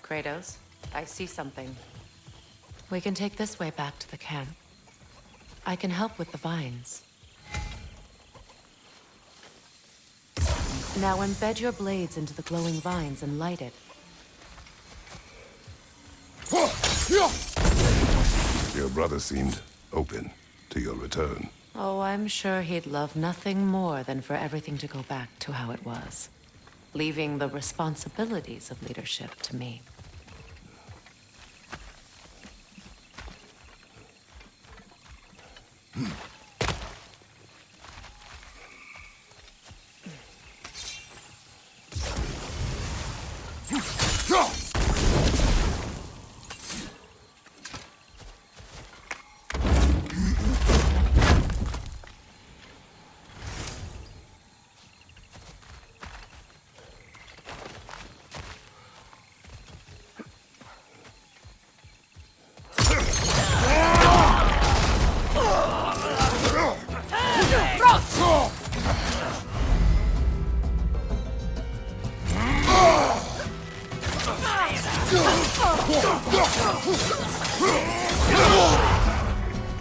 Kratos, I see something. We can take this way back to the camp. I can help with the vines. Now embed your blades into the glowing vines and light it. Your brother seemed open to your return. Oh, I'm sure he'd love nothing more than for everything to go back to how it was, leaving the responsibilities of leadership to me.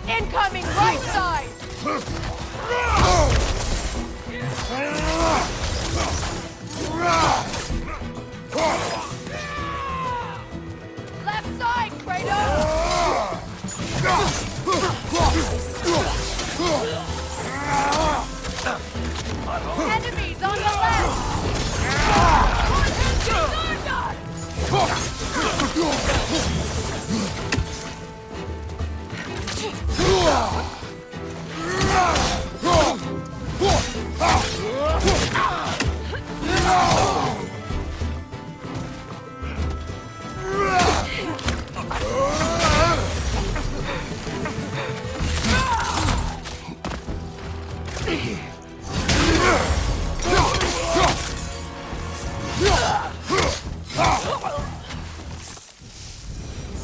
Incoming right side! Left side, Kratos! Enemies on the left!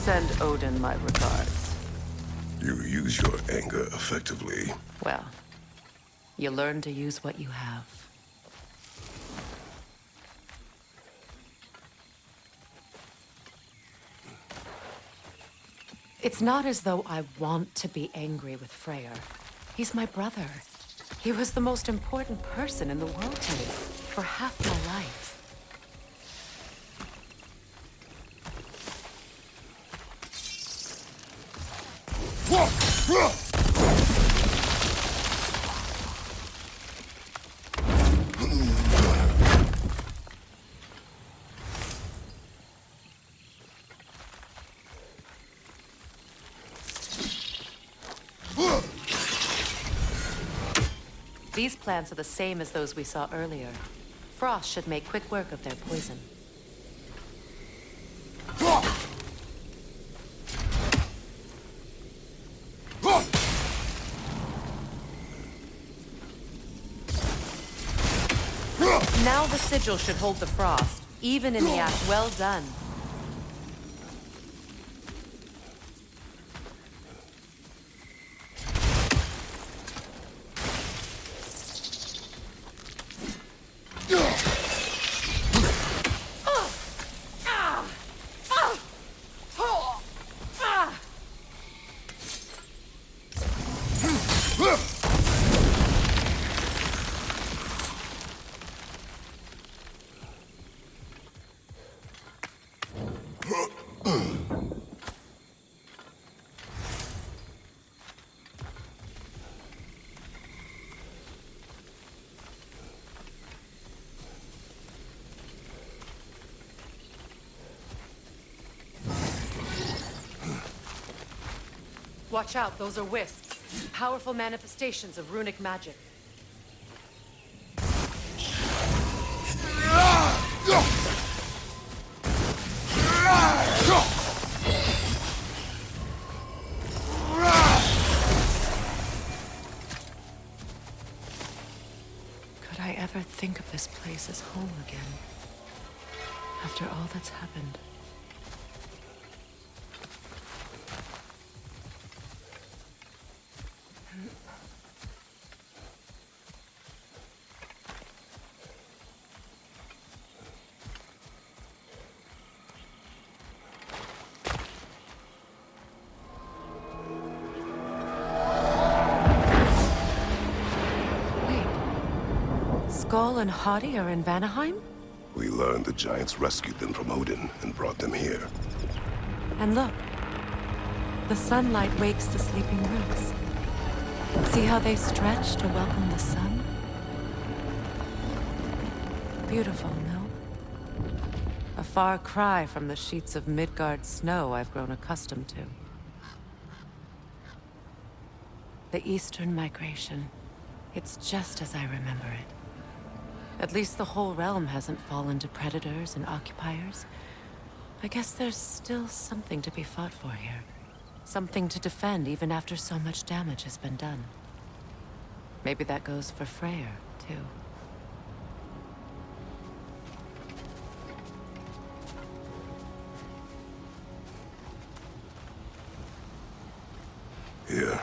Send Odin my regards. You use your anger effectively. Well, you learn to use what you have. It's not as though I want to be angry with Freyr. He's my brother. He was the most important person in the world to me for half my life. These plants are the same as those we saw earlier. Frost should make quick work of their poison. Now the sigil should hold the frost, even in the ash. Well done. Watch out, those are wisps. Powerful manifestations of runic magic. Could I ever think of this place as home again? After all that's happened. Skull and Hati are in Vanaheim? We learned the giants rescued them from Odin and brought them here. And look, the sunlight wakes the sleeping roots. See how they stretch to welcome the sun? Beautiful, no? A far cry from the sheets of Midgard snow I've grown accustomed to. The Eastern Migration. It's just as I remember it. At least the whole realm hasn't fallen to predators and occupiers. I guess there's still something to be fought for here. Something to defend even after so much damage has been done. Maybe that goes for Freyr, too. Here.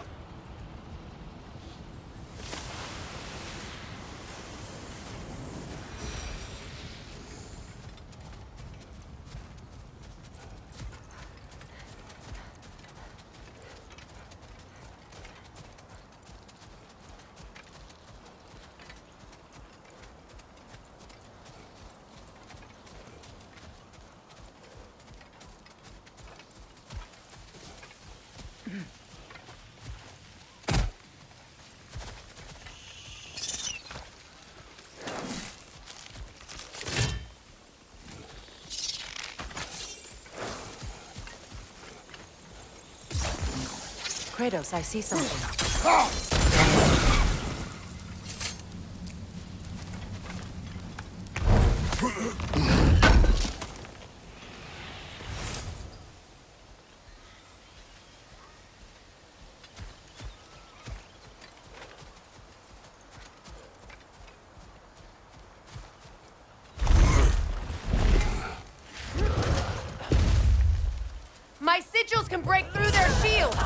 Kratos, I see something. My sigils can break through their shields!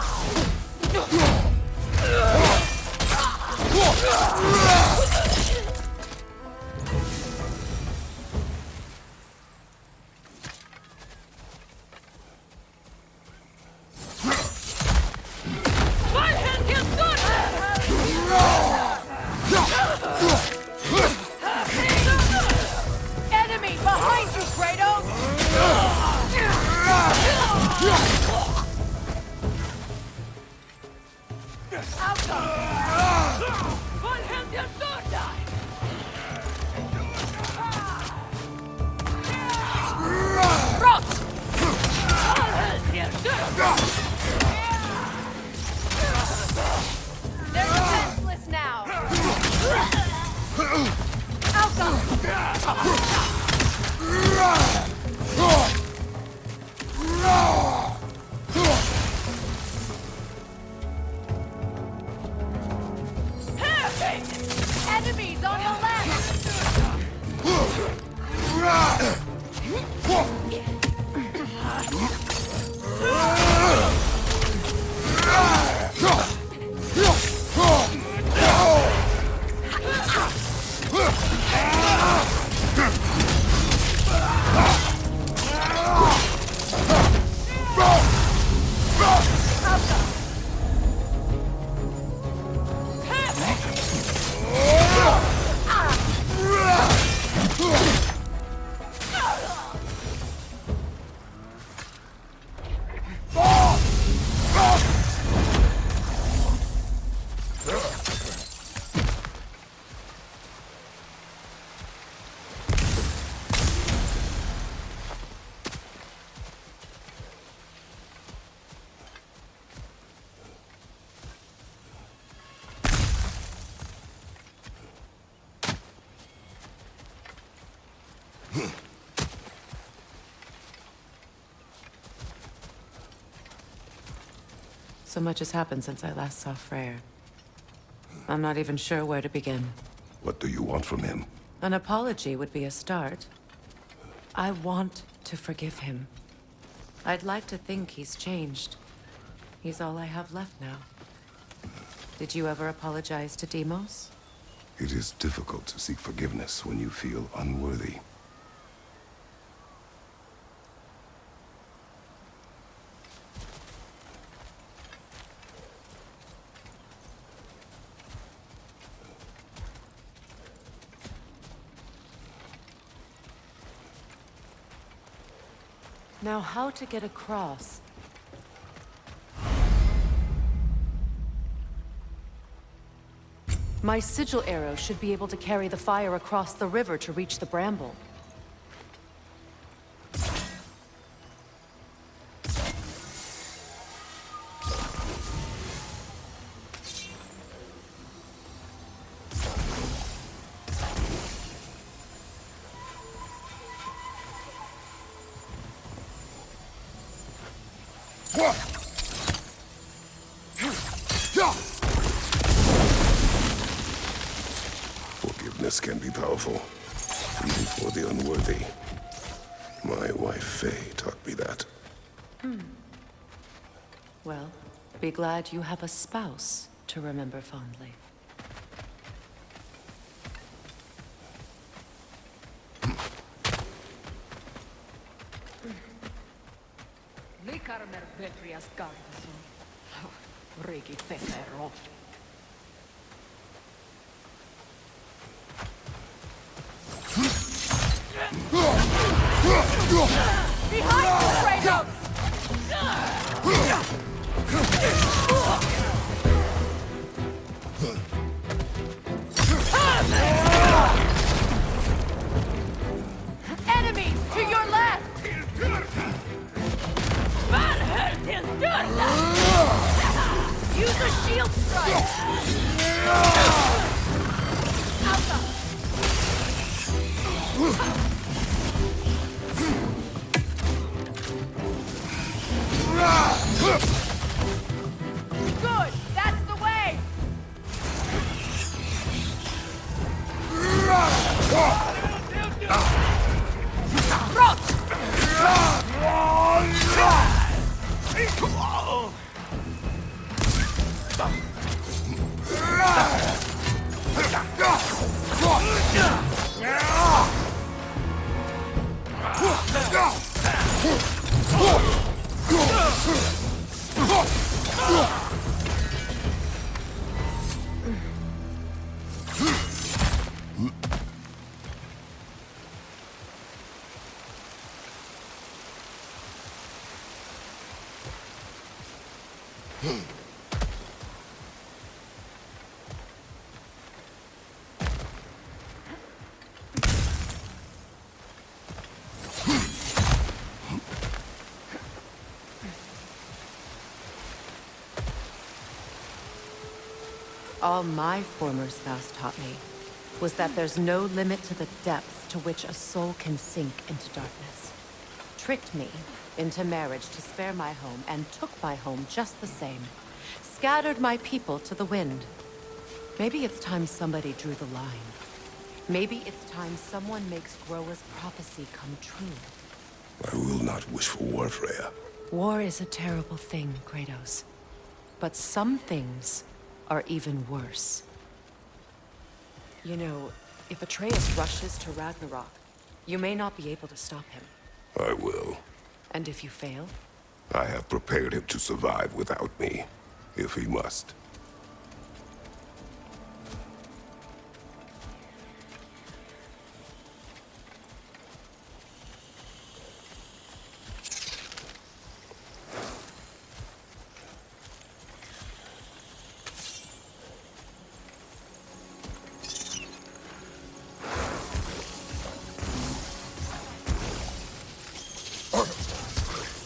Enemy behind you, Kratos! They're defenseless now! Enemies on the left! So much has happened since I last saw Freyr. I'm not even sure where to begin. What do you want from him? An apology would be a start. I want to forgive him. I'd like to think he's changed. He's all I have left now. Did you ever apologize to Deimos? It is difficult to seek forgiveness when you feel unworthy. Now, how to get across? My sigil arrow should be able to carry the fire across the river to reach the bramble. Forgiveness can be powerful, even for the unworthy. My wife, Faye, taught me that. Well, be glad you have a spouse to remember fondly. Likarmer Petrias Gardason. Rigi Fefero. Behind you, Kratos! Enemies to your left! Use a shield strike! Good! That's the way! All my former spouse taught me was that there's no limit to the depth to which a soul can sink into darkness. Tricked me into marriage to spare my home and took my home just the same. Scattered my people to the wind. Maybe it's time somebody drew the line. Maybe it's time someone makes Groa's prophecy come true. I will not wish for war, Freyr. War is a terrible thing, Kratos. But some things are even worse. You know, if Atreus rushes to Ragnarok, you may not be able to stop him. I will. And if you fail? I have prepared him to survive without me, if he must.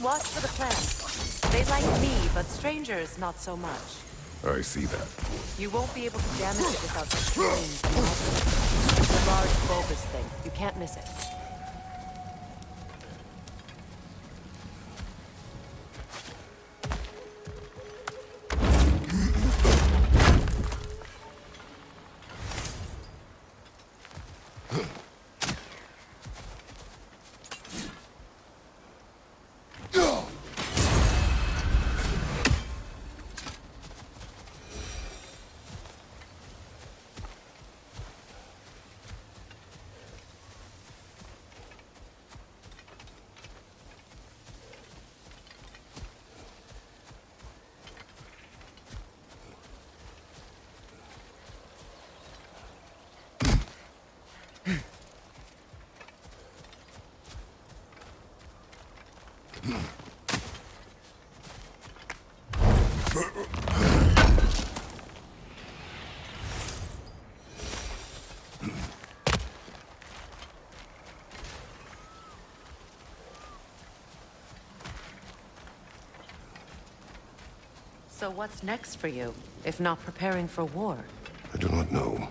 Watch for the plants. They like me, but strangers not so much. I see that. You won't be able to damage it without destroying the altar. It's a large bulbous thing. You can't miss it. So what's next for you, if not preparing for war? I do not know,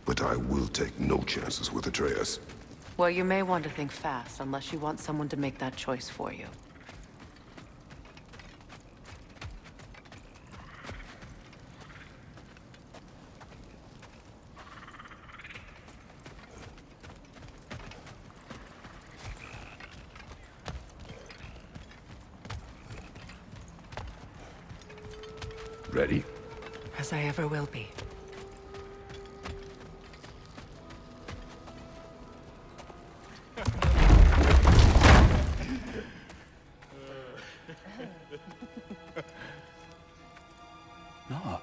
but I will take no chances with Atreus. Well, you may want to think fast, unless you want someone to make that choice for you. Ready? As I ever will be. No.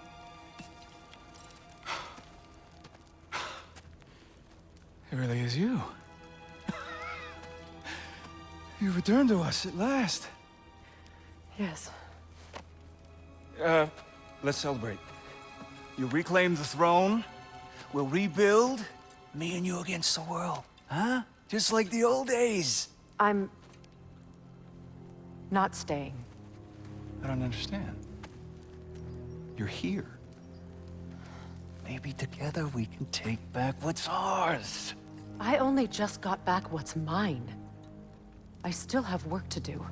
It really is you. You returned to us at last. Yes. Let's celebrate. You reclaim the throne. We'll rebuild. Me and you against the world. Huh? Just like the old days. I'm... not staying. I don't understand. You're here. Maybe together we can take back what's ours. I only just got back what's mine. I still have work to do.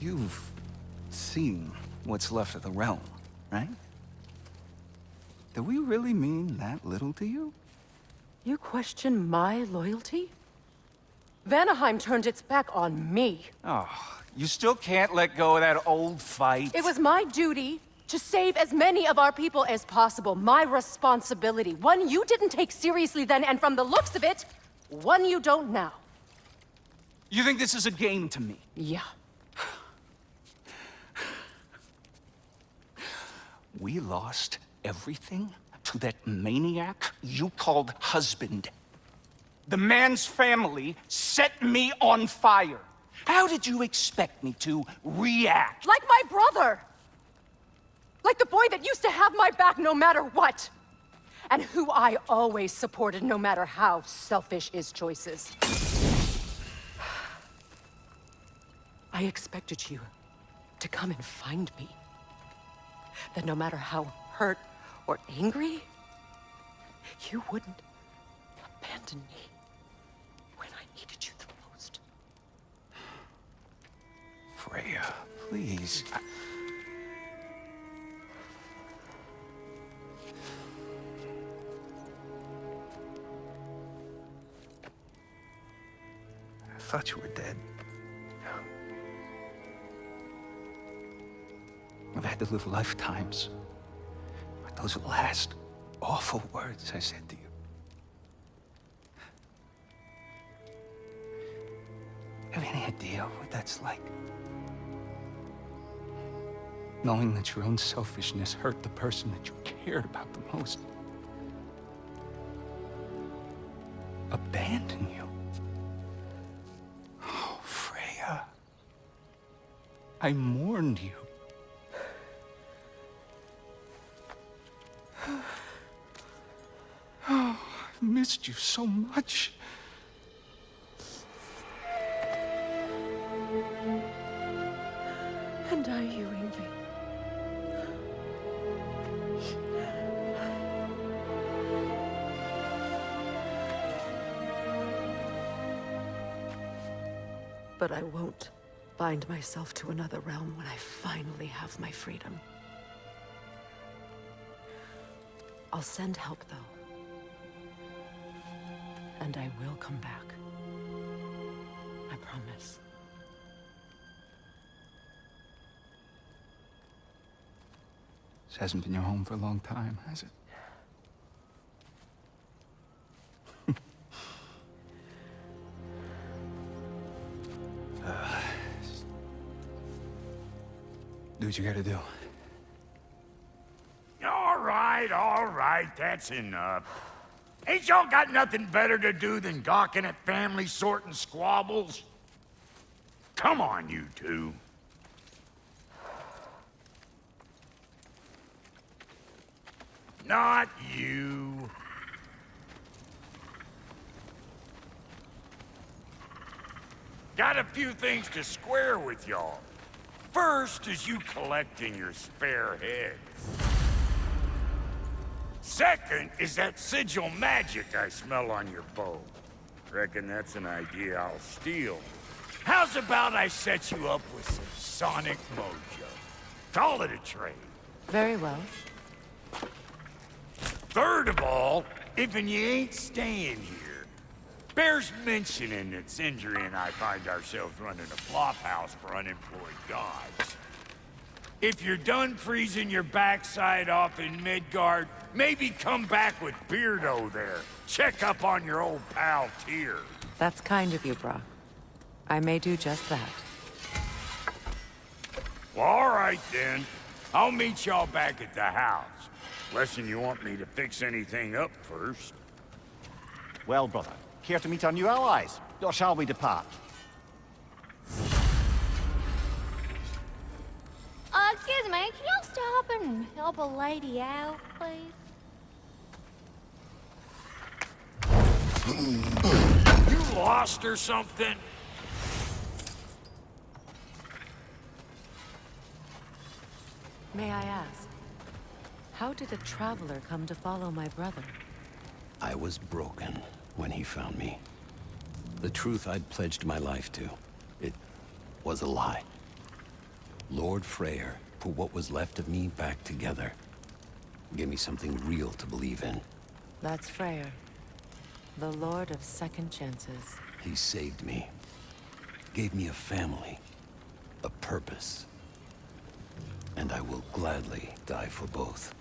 You've seen what's left of the realm, right? Do we really mean that little to you? You question my loyalty? Vanaheim turned its back on me. Oh, you still can't let go of that old fight? It was my duty to save as many of our people as possible. My responsibility. One you didn't take seriously then, and from the looks of it, one you don't now. You think this is a game to me? Yeah. We lost everything to that maniac you called husband. The man's family set me on fire. How did you expect me to react? Like my brother! Like the boy that used to have my back no matter what! And who I always supported no matter how selfish his choices. I expected you to come and find me. That no matter how hurt or angry, you wouldn't abandon me when I needed you the most. Freya, please. I thought you were dead. I've had to live lifetimes with those last awful words I said to you. Have any idea what that's like? Knowing that your own selfishness hurt the person that you cared about the most. Abandon you. Oh, Freya. I mourned you. Oh, I've missed you so much. And I you, Ingvi. But I won't bind myself to another realm when I finally have my freedom. I'll send help, though. And I will come back. I promise. This hasn't been your home for a long time, has it? Do what you gotta do. All right, that's enough. Ain't y'all got nothing better to do than gawking at family sorting squabbles? Come on, you two. Not you. Got a few things to square with y'all. First is you collecting your spare heads. Second is that sigil magic I smell on your bow. Reckon that's an idea I'll steal. How's about I set you up with some sonic mojo? Call it a trade. Very well. Third of all, if you ain't staying here, bears mentioning that Sindri and I find ourselves running a flop house for unemployed gods. If you're done freezing your backside off in Midgard, maybe come back with Beardo there. Check up on your old pal Tyr. That's kind of you, Brock. I may do just that. Well, all right then. I'll meet y'all back at the house. Unless you want me to fix anything up first. Well, brother, care to meet our new allies? Or shall we depart? Excuse me, can y'all stop and help a lady out, please? You lost or something? May I ask, how did a traveler come to follow my brother? I was broken when he found me. The truth I'd pledged my life to, it was a lie. Lord Freyr put what was left of me back together. Gave me something real to believe in. That's Freyr, the Lord of Second Chances. He saved me. Gave me a family. A purpose. And I will gladly die for both.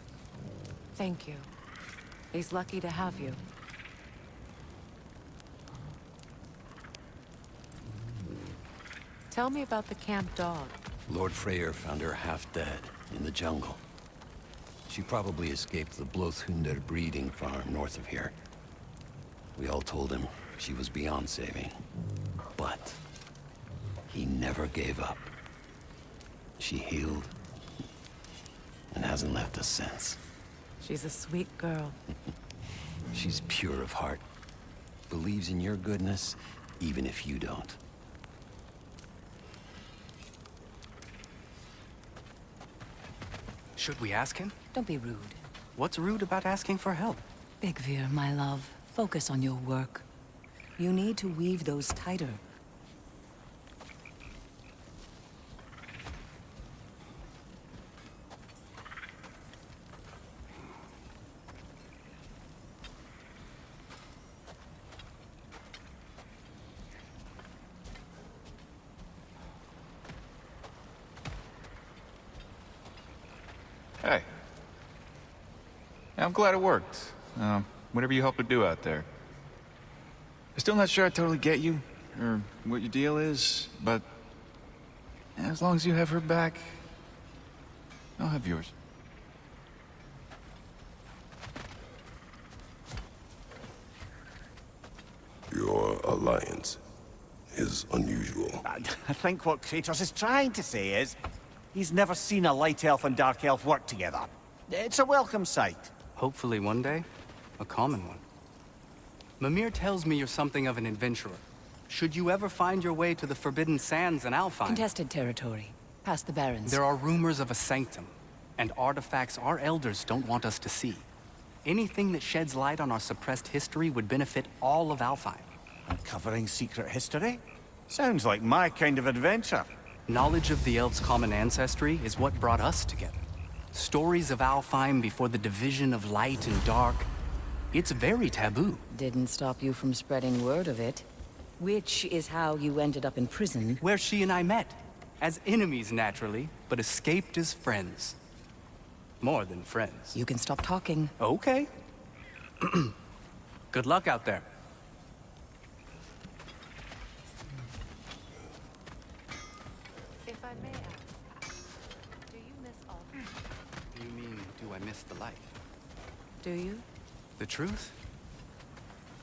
Thank you. He's lucky to have you. Tell me about the camp dog. Lord Freyr found her half dead in the jungle. She probably escaped the Blothunder breeding farm north of here. We all told him she was beyond saving. But he never gave up. She healed and hasn't left us since. She's a sweet girl. She's pure of heart. Believes in your goodness, even if you don't. Should we ask him? Don't be rude. What's rude about asking for help? Big Veer, my love, focus on your work. You need to weave those tighter. Hey. Yeah, I'm glad it worked. Whatever you hope to do out there. I'm still not sure I totally get you, or what your deal is, but as long as you have her back, I'll have yours. Your alliance is unusual. I think what Kratos is trying to say is, he's never seen a light elf and dark elf work together. It's a welcome sight. Hopefully one day, a common one. Mimir tells me you're something of an adventurer. Should you ever find your way to the Forbidden Sands in Alfheim... Contested territory. Past the Barrens. There are rumors of a sanctum, and artifacts our elders don't want us to see. Anything that sheds light on our suppressed history would benefit all of Alfheim. Uncovering secret history? Sounds like my kind of adventure. Knowledge of the elves' common ancestry is what brought us together. Stories of Alfheim before the division of light and dark. It's very taboo. Didn't stop you from spreading word of it. Which is how you ended up in prison. Where she and I met. As enemies, naturally, but escaped as friends. More than friends. You can stop talking. Okay. Good luck out there. If I may ask, do you miss all? You mean, do I miss the light? Do you? The truth?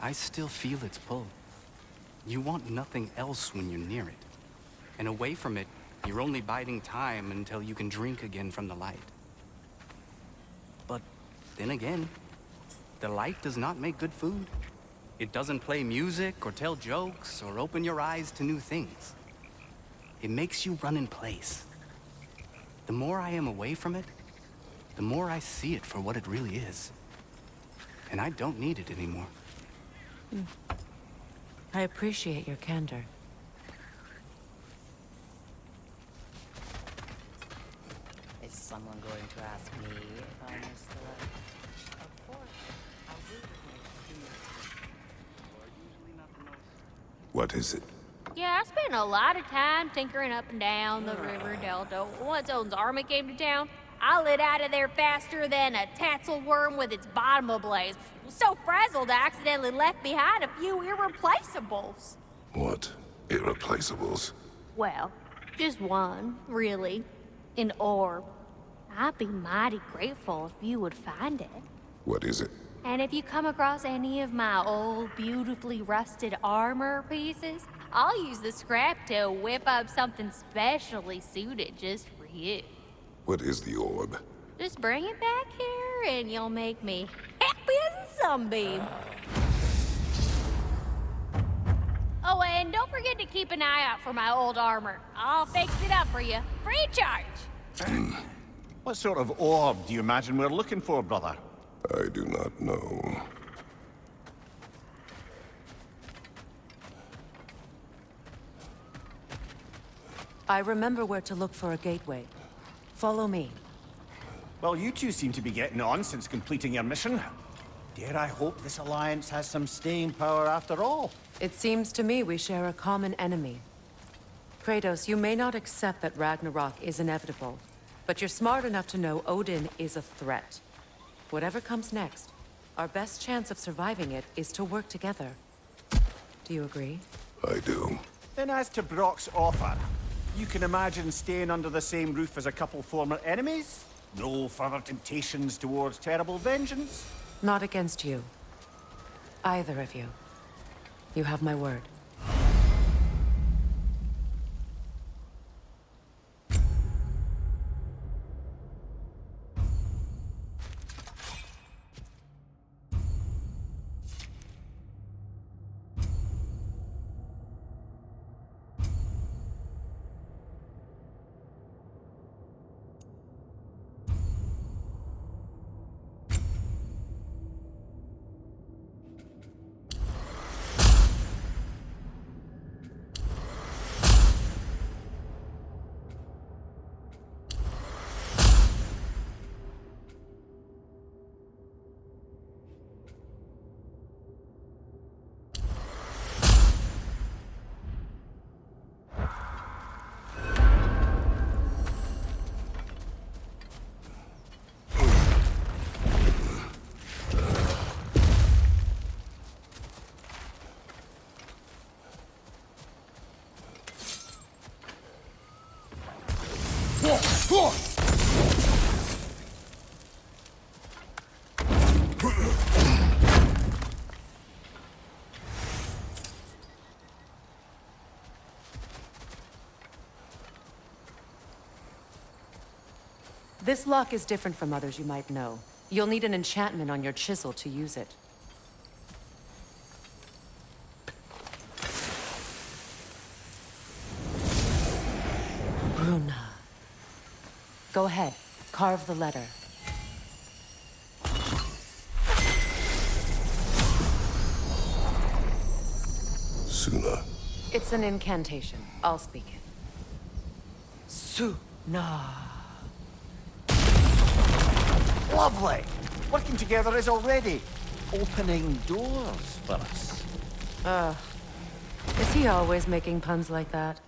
I still feel its pull. You want nothing else when you're near it. And away from it, you're only biding time until you can drink again from the light. But then again, the light does not make good food. It doesn't play music or tell jokes or open your eyes to new things. It makes you run in place, The more I am away from it, the more I see it for what it really is. And I don't need it anymore. I appreciate your candor. Is someone going to ask me if I missed the light? Of course. I will. What is it? Yeah, I spent a lot of time tinkering up and down the river delta. Once Odin's army came to town, I lit out of there faster than a tassel worm with its bottom ablaze. Was so frazzled I accidentally left behind a few irreplaceables. What? Irreplaceables? Well, just one, really. An orb. I'd be mighty grateful if you would find it. What is it? And if you come across any of my old, beautifully rusted armor pieces, I'll use the scrap to whip up something specially suited just for you. What is the orb? Just bring it back here and you'll make me happy as a sunbeam. Oh, and don't forget to keep an eye out for my old armor. I'll fix it up for you, free of charge. What sort of orb do you imagine we're looking for, brother? I do not know. I remember where to look for a gateway. Follow me. Well, you two seem to be getting on since completing your mission. Dare I hope this alliance has some staying power after all? It seems to me we share a common enemy. Kratos, you may not accept that Ragnarok is inevitable, but you're smart enough to know Odin is a threat. Whatever comes next, our best chance of surviving it is to work together. Do you agree? I do. Then as to Brock's offer, you can imagine staying under the same roof as a couple former enemies? No further temptations towards terrible vengeance? Not against you. Either of you. You have my word. This lock is different from others you might know. You'll need an enchantment on your chisel to use it. Bruna. Go ahead, carve the letter. Suna. It's an incantation. I'll speak it. Suna. Lovely! Working together is already opening doors for us. Is he always making puns like that?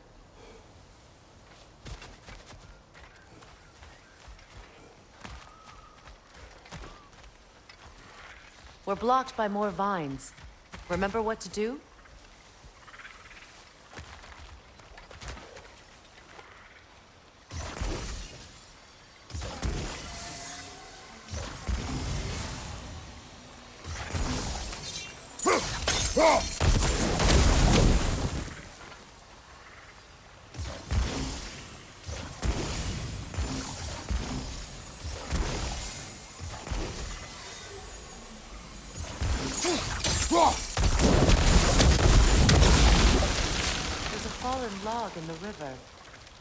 We're blocked by more vines. Remember what to do? There's a fallen log in the river.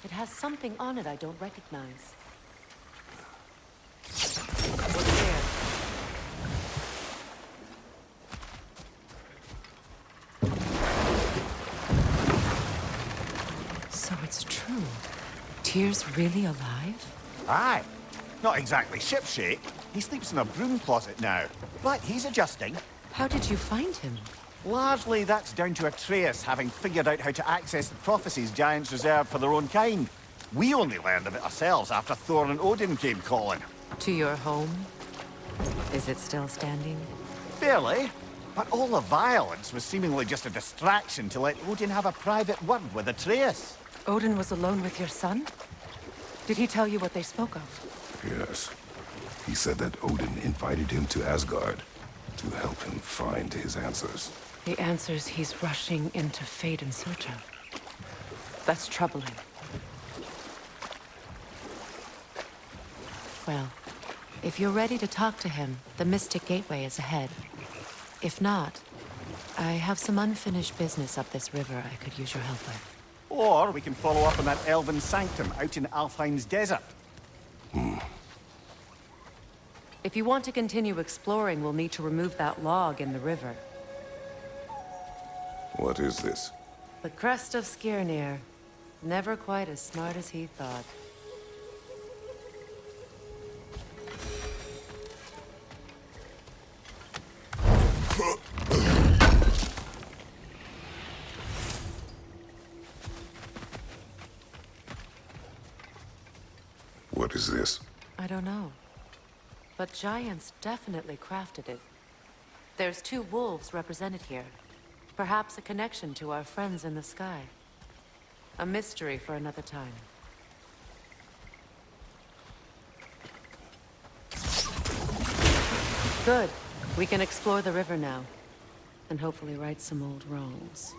It has something on it I don't recognize. it's true. Tyr's really alive? Aye. Not exactly shipshape. He sleeps in a broom closet now. But he's adjusting. How did you find him? Largely, that's down to Atreus having figured out how to access the prophecies giants reserve for their own kind. We only learned of it ourselves after Thor and Odin came calling. To your home? Is it still standing? Barely. But all the violence was seemingly just a distraction to let Odin have a private word with Atreus. Odin was alone with your son? Did he tell you what they spoke of? Yes. He said that Odin invited him to Asgard to help him find his answers. The answers he's rushing into fate in search of. That's troubling. Well, if you're ready to talk to him, the Mystic Gateway is ahead. If not, I have some unfinished business up this river I could use your help with. Or we can follow up on that elven sanctum out in Alfheim's desert. If you want to continue exploring, we'll need to remove that log in the river. What is this? The crest of Skirnir. Never quite as smart as he thought. What is this? I don't know. But giants definitely crafted it. There's 2 wolves represented here. Perhaps a connection to our friends in the sky. A mystery for another time. Good. We can explore the river now. And hopefully right some old wrongs.